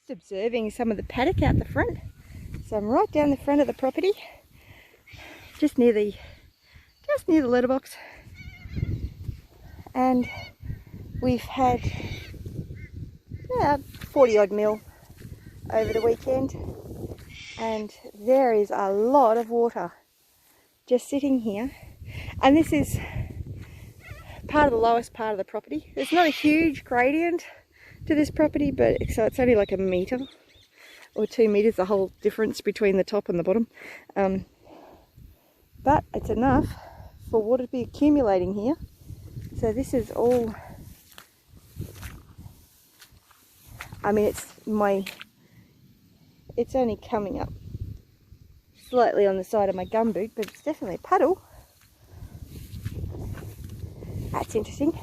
Just observing some of the paddock out the front. So I'm right down the front of the property, just near the letterbox, and we've had about 40 odd mil over the weekend, and there is a lot of water just sitting here. And this is part of the lowest part of the property. There's not a huge gradient to this property, but so it's only like a metre or 2 metres, the whole difference between the top and the bottom. But it's enough for water to be accumulating here. So this is all, I mean, it's only coming up slightly on the side of my gumboot, but it's definitely a puddle. That's interesting.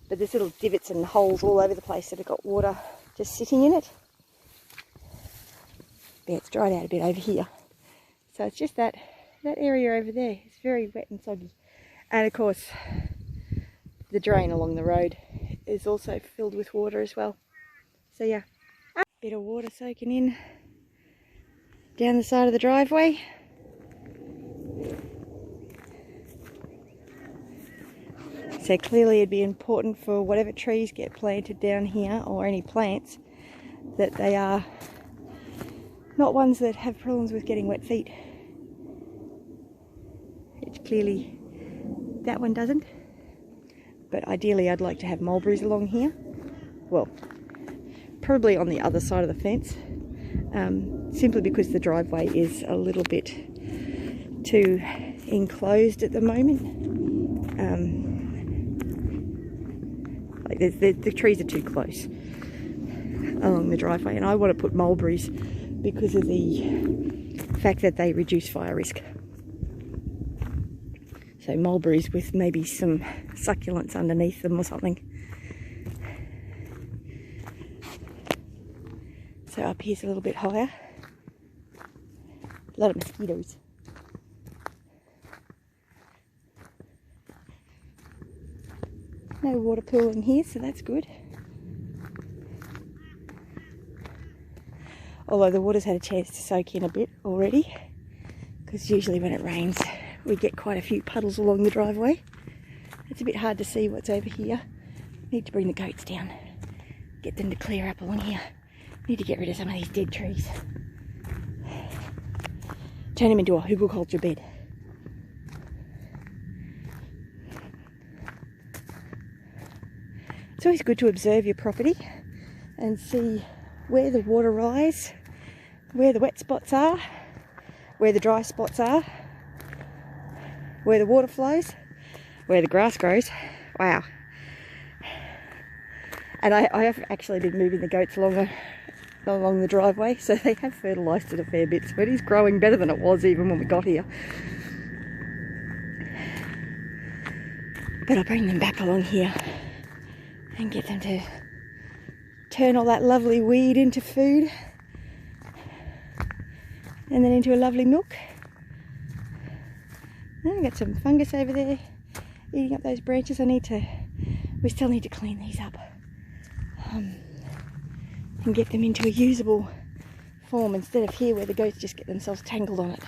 But there's little divots and holes all over the place that have got water just sitting in it. Yeah, it's dried out a bit over here. So it's just that area over there. It's very wet and soggy. And of course, the drain along the road is also filled with water as well. So yeah, a bit of water soaking in down the side of the driveway. So clearly it'd be important for whatever trees get planted down here, or any plants, that they are not ones that have problems with getting wet feet. It's clearly that one doesn't. But ideally I'd like to have mulberries along here. Well, probably on the other side of the fence, simply because the driveway is a little bit too enclosed at the moment. The trees are too close along the driveway, and I want to put mulberries because of the fact that they reduce fire risk. So mulberries with maybe some succulents underneath them or something. So up here's a little bit higher. A lot of mosquitoes. No water pooling here, so that's good. Although the water's had a chance to soak in a bit already, because usually when it rains we get quite a few puddles along the driveway. It's a bit hard to see what's over here. Need to bring the goats down, get them to clear up along here. Need to get rid of some of these dead trees. Turn them into a hugelculture bed. It's always good to observe your property and see where the water rise, where the wet spots are, where the dry spots are, where the water flows, where the grass grows. Wow. And I have actually been moving the goats along the driveway, so they have fertilised it a fair bit, so it is growing better than it was even when we got here. But I'll bring them back along here and get them to turn all that lovely weed into food, and then into a lovely milk. I've got some fungus over there eating up those branches. We still need to clean these up and get them into a usable form, instead of here where the goats just get themselves tangled on it.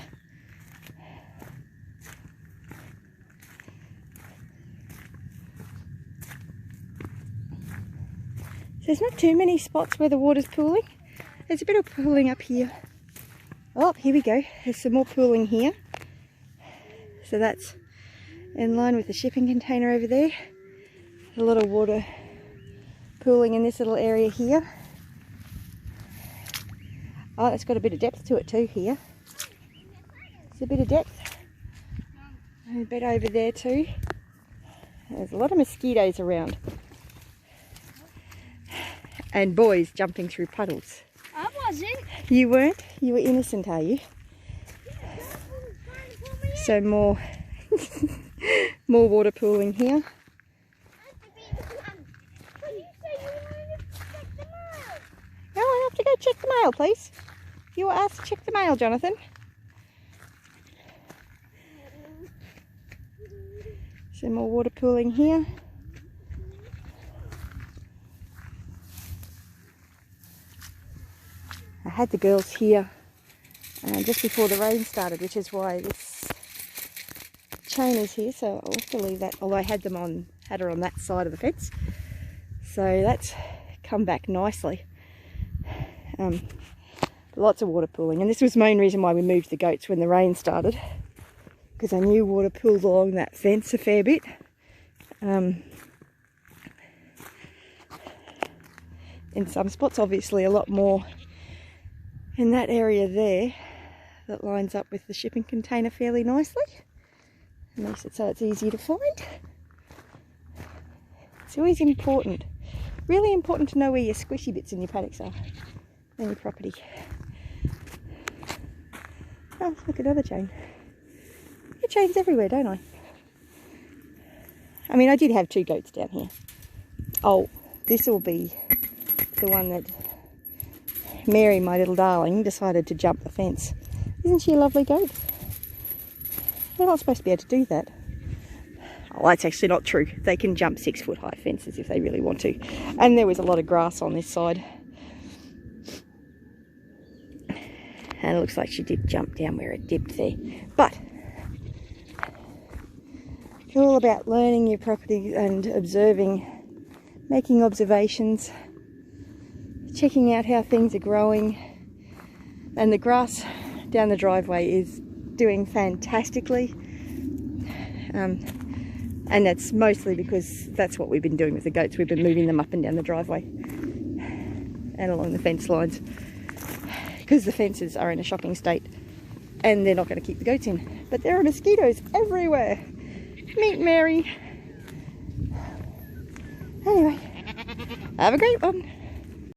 So there's not too many spots where the water's pooling. There's a bit of pooling up here. Oh, here we go. There's some more pooling here. So that's in line with the shipping container over there. A lot of water pooling in this little area here. Oh, it's got a bit of depth to it too here. It's a bit of depth. And a bit over there too. There's a lot of mosquitoes around. And boys jumping through puddles. I wasn't. You weren't? You were innocent, are you? So more more water pooling here. No, I have to go check the mail, please. You were asked to check the mail, Jonathan. Some more water pooling here. I had the girls here just before the rain started, which is why this chain is here, so I'll have to leave that, although I had her on that side of the fence. So that's come back nicely. Lots of water pooling, and this was the main reason why we moved the goats when the rain started, because I knew water pooled along that fence a fair bit. In some spots, obviously a lot more in that area there that lines up with the shipping container fairly nicely. It makes it so it's easy to find. It's always important, really important to know where your squishy bits in your paddocks are, in your property. Oh, look, another chain. I get chains everywhere, don't I? I mean, I did have 2 goats down here. Oh, this will be the one that Mary, my little darling, decided to jump the fence. Isn't she a lovely goat? They're not supposed to be able to do that. Oh, that's actually not true. They can jump 6-foot high fences if they really want to. And there was a lot of grass on this side. And it looks like she did jump down where it dipped there. But it's all about learning your property and observing, making observations, checking out how things are growing. And the grass down the driveway is doing fantastically. And that's mostly because that's what we've been doing with the goats. We've been moving them up and down the driveway and along the fence lines, because the fences are in a shocking state and they're not going to keep the goats in. But there are mosquitoes everywhere. Meet Mary. Anyway, have a great one.